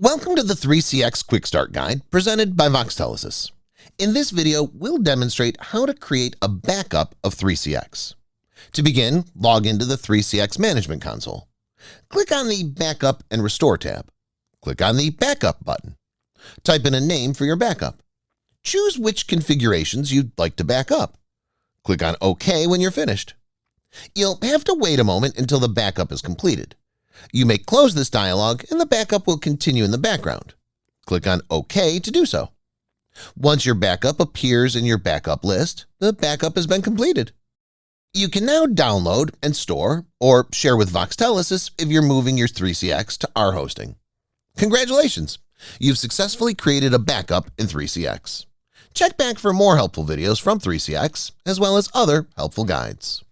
Welcome to the 3CX Quick Start Guide presented by Voxtelesys. In this video, we'll demonstrate how to create a backup of 3CX. To begin, log into the 3CX Management Console. Click on the Backup and Restore tab. Click on the Backup button. Type in a name for your backup. Choose which configurations you'd like to back up. Click on OK when you're finished. You'll have to wait a moment until the backup is completed. You may close this dialog and the backup will continue in the background. Click on OK to do so. Once your backup appears in your backup list, the backup has been completed. You can now download and store or share with Voxtelesys if you're moving your 3CX to our hosting. Congratulations! You've successfully created a backup in 3CX. Check back for more helpful videos from 3CX as well as other helpful guides.